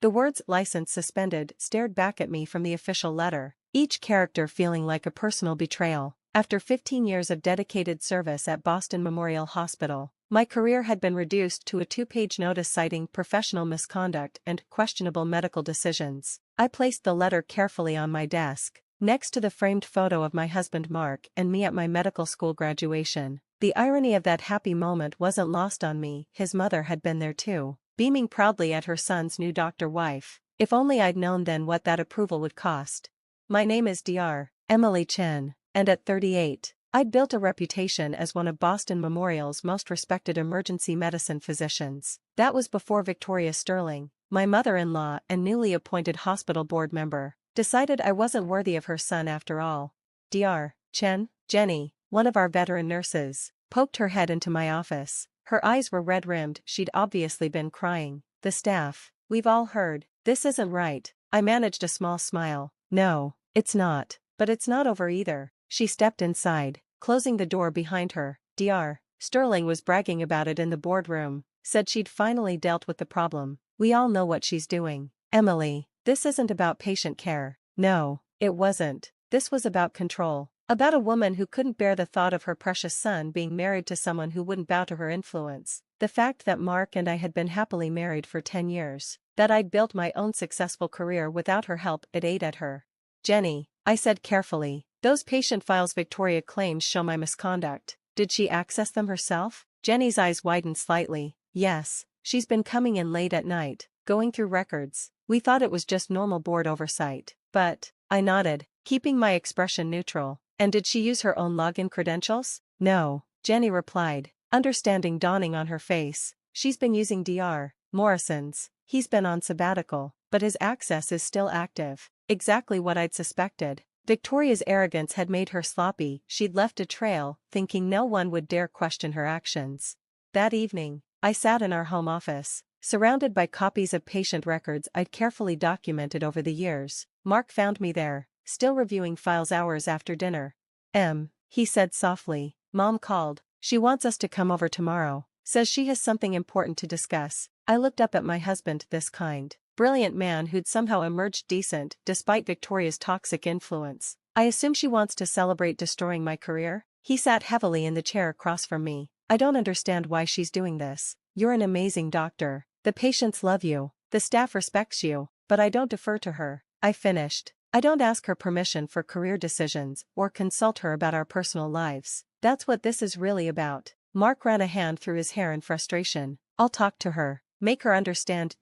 The words "license suspended" stared back at me from the official letter, each character feeling like a personal betrayal. After 15 years of dedicated service at Boston Memorial Hospital, my career had been reduced to a 2-page notice citing professional misconduct and questionable medical decisions. I placed the letter carefully on my desk, next to the framed photo of my husband Mark and me at my medical school graduation. The irony of that happy moment wasn't lost on me. His mother had been there too, beaming proudly at her son's new doctor wife. If only I'd known then what that approval would cost. My name is Dr. Emily Chen, and at 38, I'd built a reputation as one of Boston Memorial's most respected emergency medicine physicians. That was before Victoria Sterling, my mother-in-law and newly appointed hospital board member, decided I wasn't worthy of her son after all. Dr. Chen, Jenny, one of our veteran nurses, poked her head into my office. Her eyes were red-rimmed, she'd obviously been crying. The staff, we've all heard, this isn't right. I managed a small smile. No, it's not. But it's not over either. She stepped inside, closing the door behind her. Dr. Sterling was bragging about it in the boardroom, said she'd finally dealt with the problem. We all know what she's doing. Emily, this isn't about patient care. No, it wasn't. This was about control. About a woman who couldn't bear the thought of her precious son being married to someone who wouldn't bow to her influence. The fact that Mark and I had been happily married for 10 years. That I'd built my own successful career without her help, it ate at her. Jenny, I said carefully, those patient files Victoria claims show my misconduct. Did she access them herself? Jenny's eyes widened slightly. Yes, she's been coming in late at night, going through records. We thought it was just normal board oversight. But, I nodded, keeping my expression neutral. And did she use her own login credentials? No, Jenny replied, understanding dawning on her face. She's been using Dr. Morrison's. He's been on sabbatical, but his access is still active. Exactly what I'd suspected. Victoria's arrogance had made her sloppy. She'd left a trail, thinking no one would dare question her actions. That evening, I sat in our home office, surrounded by copies of patient records I'd carefully documented over the years. Mark found me there, still reviewing files hours after dinner. He said softly, Mom called. She wants us to come over tomorrow. Says she has something important to discuss. I looked up at my husband, this kind, brilliant man who'd somehow emerged decent despite Victoria's toxic influence. I assume she wants to celebrate destroying my career? He sat heavily in the chair across from me. I don't understand why she's doing this. You're an amazing doctor. The patients love you. The staff respects you. But I don't defer to her. I finished. I don't ask her permission for career decisions or consult her about our personal lives. That's what this is really about. Mark ran a hand through his hair in frustration. I'll talk to her. Make her understand.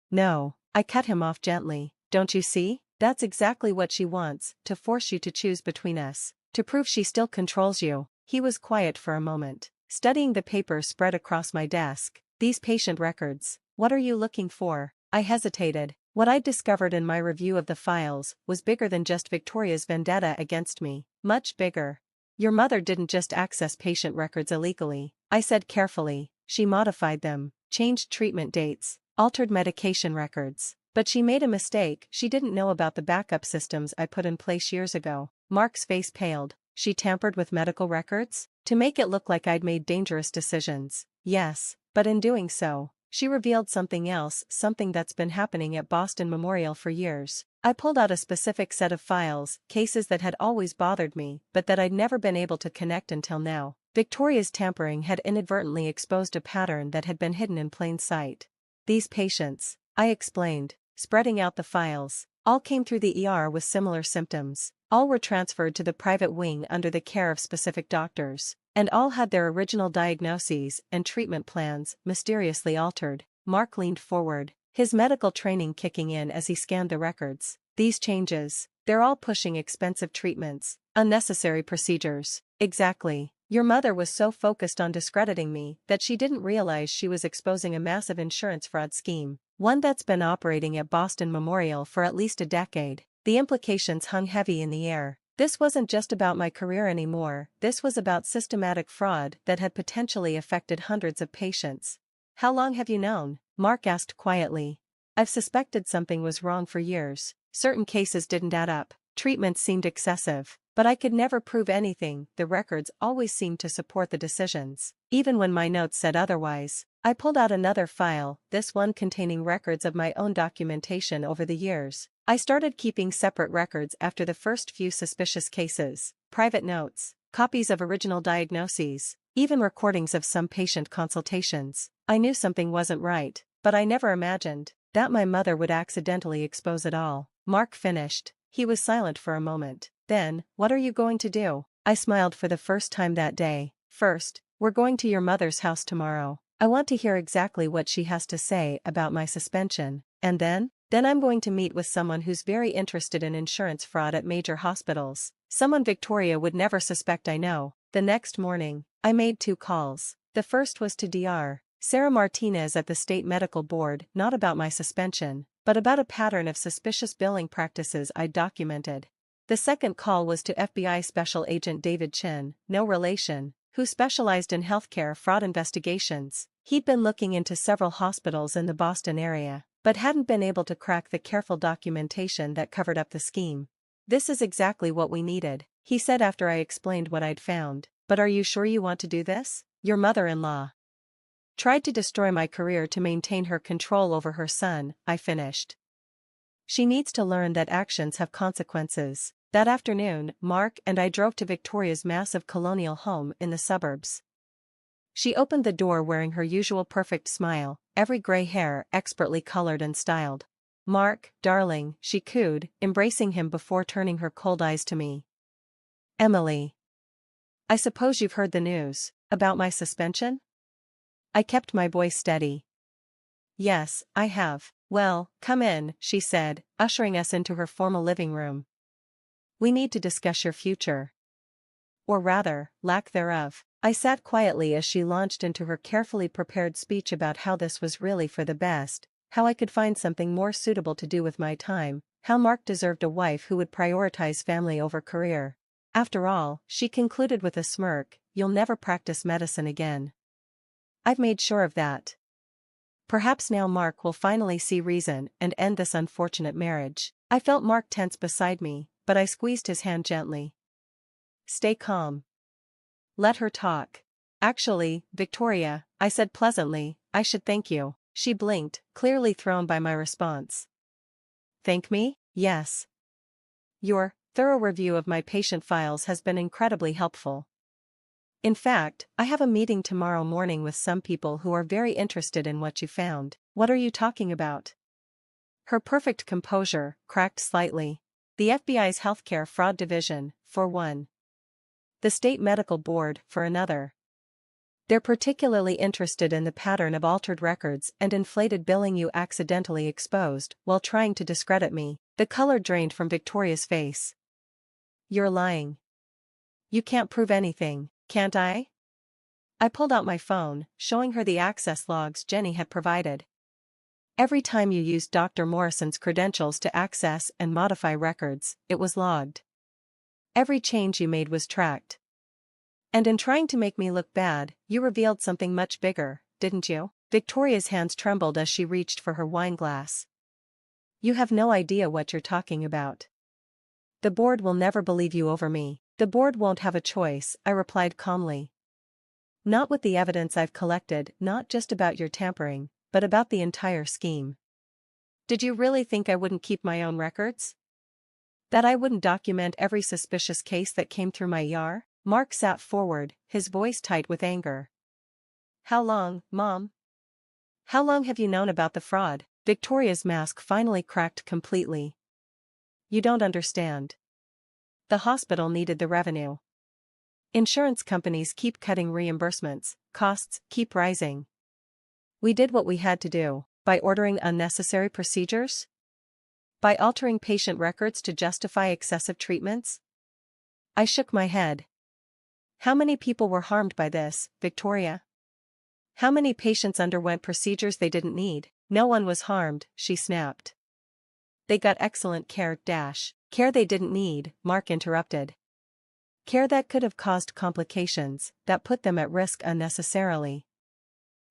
No, I cut him off gently. Don't you see? That's exactly what she wants, to force you to choose between us. To prove she still controls you. He was quiet for a moment, studying the papers spread across my desk. These patient records. What are you looking for? I hesitated. What I'd discovered in my review of the files was bigger than just Victoria's vendetta against me. Much bigger. Your mother didn't just access patient records illegally, I said carefully. She modified them, changed treatment dates, altered medication records. But she made a mistake. She didn't know about the backup systems I put in place years ago. Mark's face paled. She tampered with medical records? To make it look like I'd made dangerous decisions. Yes, but in doing so, she revealed something else, something that's been happening at Boston Memorial for years. I pulled out a specific set of files, cases that had always bothered me, but that I'd never been able to connect until now. Victoria's tampering had inadvertently exposed a pattern that had been hidden in plain sight. These patients, I explained, spreading out the files, all came through the ER with similar symptoms. All were transferred to the private wing under the care of specific doctors, and all had their original diagnoses and treatment plans mysteriously altered. Mark leaned forward, his medical training kicking in as he scanned the records. These changes, they're all pushing expensive treatments, unnecessary procedures. Exactly. Your mother was so focused on discrediting me that she didn't realize she was exposing a massive insurance fraud scheme, one that's been operating at Boston Memorial for at least a decade. The implications hung heavy in the air. This wasn't just about my career anymore, this was about systematic fraud that had potentially affected hundreds of patients. How long have you known? Mark asked quietly. I've suspected something was wrong for years. Certain cases didn't add up, treatments seemed excessive, but I could never prove anything. The records always seemed to support the decisions. Even when my notes said otherwise, I pulled out another file, this one containing records of my own documentation over the years. I started keeping separate records after the first few suspicious cases, private notes, copies of original diagnoses, even recordings of some patient consultations. I knew something wasn't right, but I never imagined that my mother would accidentally expose it all. Mark finished. He was silent for a moment. Then, what are you going to do? I smiled for the first time that day. First, we're going to your mother's house tomorrow. I want to hear exactly what she has to say about my suspension. And then I'm going to meet with someone who's very interested in insurance fraud at major hospitals. Someone Victoria would never suspect, I know. The next morning, I made 2 calls. The first was to Dr. Sarah Martinez at the State Medical Board, not about my suspension, but about a pattern of suspicious billing practices I'd documented. The second call was to FBI Special Agent David Chin, no relation, who specialized in healthcare fraud investigations. He'd been looking into several hospitals in the Boston area, but hadn't been able to crack the careful documentation that covered up the scheme. "This is exactly what we needed," he said after I explained what I'd found. "But are you sure you want to do this? Your mother-in-law tried to destroy my career to maintain her control over her son," I finished. "She needs to learn that actions have consequences." That afternoon, Mark and I drove to Victoria's massive colonial home in the suburbs. She opened the door wearing her usual perfect smile, every gray hair expertly colored and styled. "Mark, darling," she cooed, embracing him before turning her cold eyes to me. "Emily, I suppose you've heard the news about my suspension?" I kept my voice steady. "Yes, I have." "Well, come in," she said, ushering us into her formal living room. "We need to discuss your future. Or rather, lack thereof." I sat quietly as she launched into her carefully prepared speech about how this was really for the best, how I could find something more suitable to do with my time, how Mark deserved a wife who would prioritize family over career. "After all," she concluded with a smirk, "you'll never practice medicine again. I've made sure of that. Perhaps now Mark will finally see reason and end this unfortunate marriage." I felt Mark tense beside me, but I squeezed his hand gently. "Stay calm. Let her talk." "Actually, Victoria," I said pleasantly, "I should thank you." She blinked, clearly thrown by my response. "Thank me?" "Yes. Your thorough review of my patient files has been incredibly helpful. In fact, I have a meeting tomorrow morning with some people who are very interested in what you found." "What are you talking about?" Her perfect composure cracked slightly. "The FBI's Healthcare Fraud Division, for one. The State Medical Board, for another. They're particularly interested in the pattern of altered records and inflated billing you accidentally exposed while trying to discredit me." The color drained from Victoria's face. "You're lying. You can't prove anything, can't I?" I pulled out my phone, showing her the access logs Jenny had provided. "Every time you used Dr. Morrison's credentials to access and modify records, it was logged. Every change you made was tracked. And in trying to make me look bad, you revealed something much bigger, didn't you?" Victoria's hands trembled as she reached for her wine glass. "You have no idea what you're talking about. The board will never believe you over me." "The board won't have a choice," I replied calmly. "Not with the evidence I've collected, not just about your tampering, but about the entire scheme. Did you really think I wouldn't keep my own records? That I wouldn't document every suspicious case that came through my ER?" Mark sat forward, his voice tight with anger. "How long, Mom? How long have you known about the fraud?" Victoria's mask finally cracked completely. "You don't understand. The hospital needed the revenue. Insurance companies keep cutting reimbursements, costs keep rising. We did what we had to do, by ordering unnecessary procedures? By altering patient records to justify excessive treatments?" I shook my head. "How many people were harmed by this, Victoria? How many patients underwent procedures they didn't need?" "No one was harmed," she snapped. "They got excellent care care they didn't need," Mark interrupted. "Care that could have caused complications, that put them at risk unnecessarily.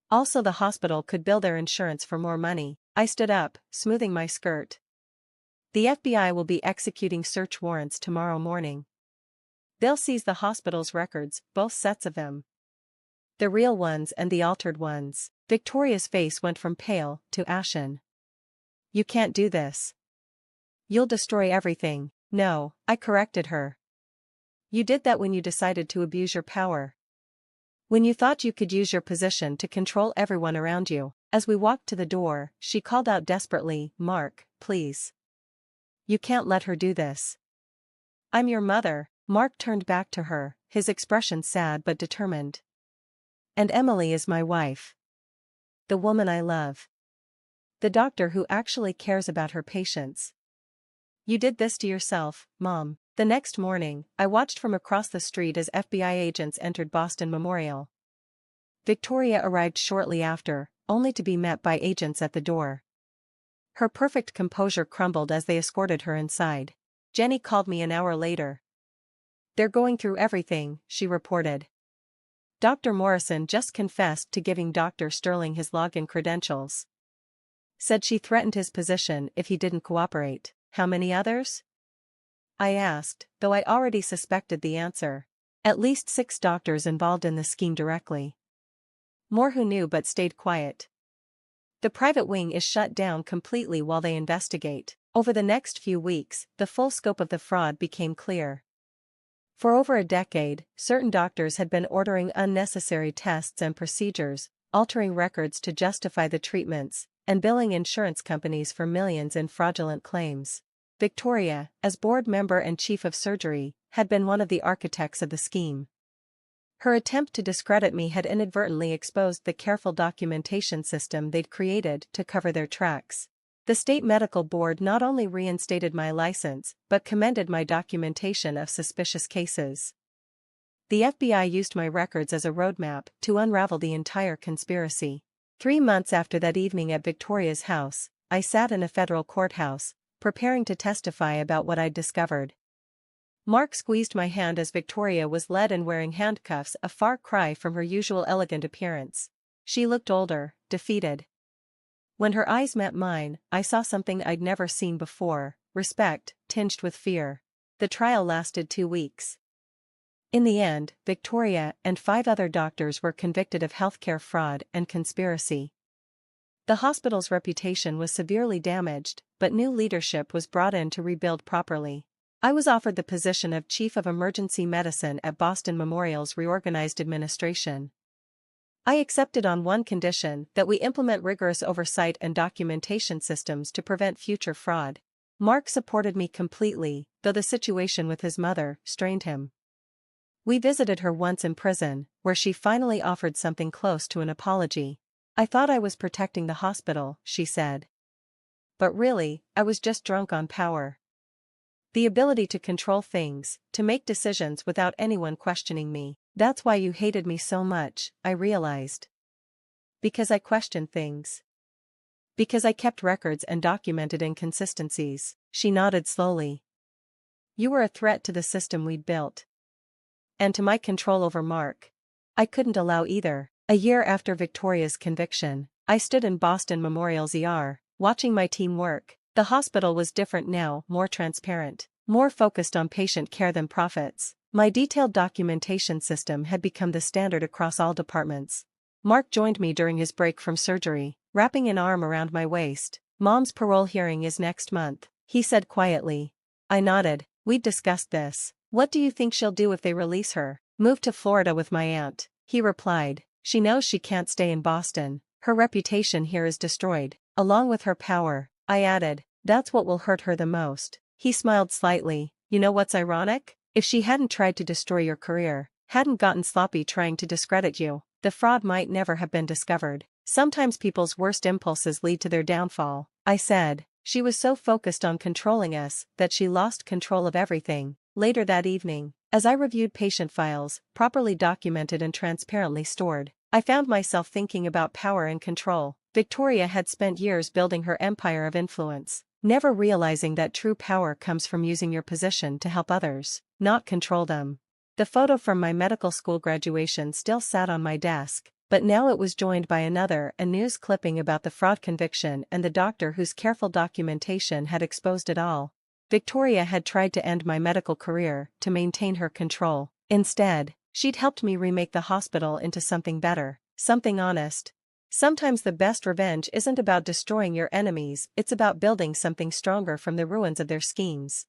Also the hospital could bill their insurance for more money." I stood up, smoothing my skirt. "The FBI will be executing search warrants tomorrow morning. They'll seize the hospital's records, both sets of them. The real ones and the altered ones. Victoria's face went from pale to ashen. You can't do this. You'll destroy everything. No, I corrected her. You did that when you decided to abuse your power. When you thought you could use your position to control everyone around you. As we walked to the door, she called out desperately, Mark, please. You can't let her do this. I'm your mother. Mark turned back to her, his expression sad but determined. And Emily is my wife. The woman I love. The doctor who actually cares about her patients. You did this to yourself, Mom. The next morning, I watched from across the street as FBI agents entered Boston Memorial. Victoria arrived shortly after, only to be met by agents at the door. Her perfect composure crumbled as they escorted her inside. Jenny called me an hour later. They're going through everything, she reported. Dr. Morrison just confessed to giving Dr. Sterling his login credentials. Said she threatened his position if he didn't cooperate. How many others? I asked, though I already suspected the answer. At least 6 doctors involved in the scheme directly. More who knew but stayed quiet. The private wing is shut down completely while they investigate. Over the next few weeks, the full scope of the fraud became clear. For over a decade, certain doctors had been ordering unnecessary tests and procedures, altering records to justify the treatments, and billing insurance companies for millions in fraudulent claims. Victoria, as board member and chief of surgery, had been one of the architects of the scheme. Her attempt to discredit me had inadvertently exposed the careful documentation system they'd created to cover their tracks. The state medical board not only reinstated my license, but commended my documentation of suspicious cases. The FBI used my records as a roadmap to unravel the entire conspiracy. 3 months after that evening at Victoria's house, I sat in a federal courthouse, preparing to testify about what I'd discovered. Mark squeezed my hand as Victoria was led and wearing handcuffs, a far cry from her usual elegant appearance. She looked older, defeated. When her eyes met mine, I saw something I'd never seen before, respect, tinged with fear. The trial lasted 2 weeks. In the end, Victoria and 5 other doctors were convicted of healthcare fraud and conspiracy. The hospital's reputation was severely damaged, but new leadership was brought in to rebuild properly. I was offered the position of Chief of Emergency Medicine at Boston Memorial's reorganized administration. I accepted on one condition, that we implement rigorous oversight and documentation systems to prevent future fraud. Mark supported me completely, though the situation with his mother strained him. We visited her once in prison, where she finally offered something close to an apology. I thought I was protecting the hospital, she said. But really, I was just drunk on power. The ability to control things, to make decisions without anyone questioning me. That's why you hated me so much, I realized. Because I questioned things. Because I kept records and documented inconsistencies. She nodded slowly. You were a threat to the system we'd built. And to my control over Mark. I couldn't allow either. A year after Victoria's conviction, I stood in Boston Memorial's ER, watching my team work. The hospital was different now, more transparent, more focused on patient care than profits. My detailed documentation system had become the standard across all departments. Mark joined me during his break from surgery, wrapping an arm around my waist. Mom's parole hearing is next month, he said quietly. I nodded. We'd discussed this. What do you think she'll do if they release her? Move to Florida with my aunt, he replied. She knows she can't stay in Boston. Her reputation here is destroyed, along with her power. I added, that's what will hurt her the most. He smiled slightly. You know what's ironic? If she hadn't tried to destroy your career, hadn't gotten sloppy trying to discredit you, the fraud might never have been discovered. Sometimes people's worst impulses lead to their downfall, I said. She was so focused on controlling us that she lost control of everything. Later that evening, as I reviewed patient files, properly documented and transparently stored, I found myself thinking about power and control. Victoria had spent years building her empire of influence, never realizing that true power comes from using your position to help others, not control them. The photo from my medical school graduation still sat on my desk, but now it was joined by a news clipping about the fraud conviction and the doctor whose careful documentation had exposed it all. Victoria had tried to end my medical career to maintain her control. Instead, She'd helped me remake the hospital into something better, something honest. Sometimes the best revenge isn't about destroying your enemies, it's about building something stronger from the ruins of their schemes.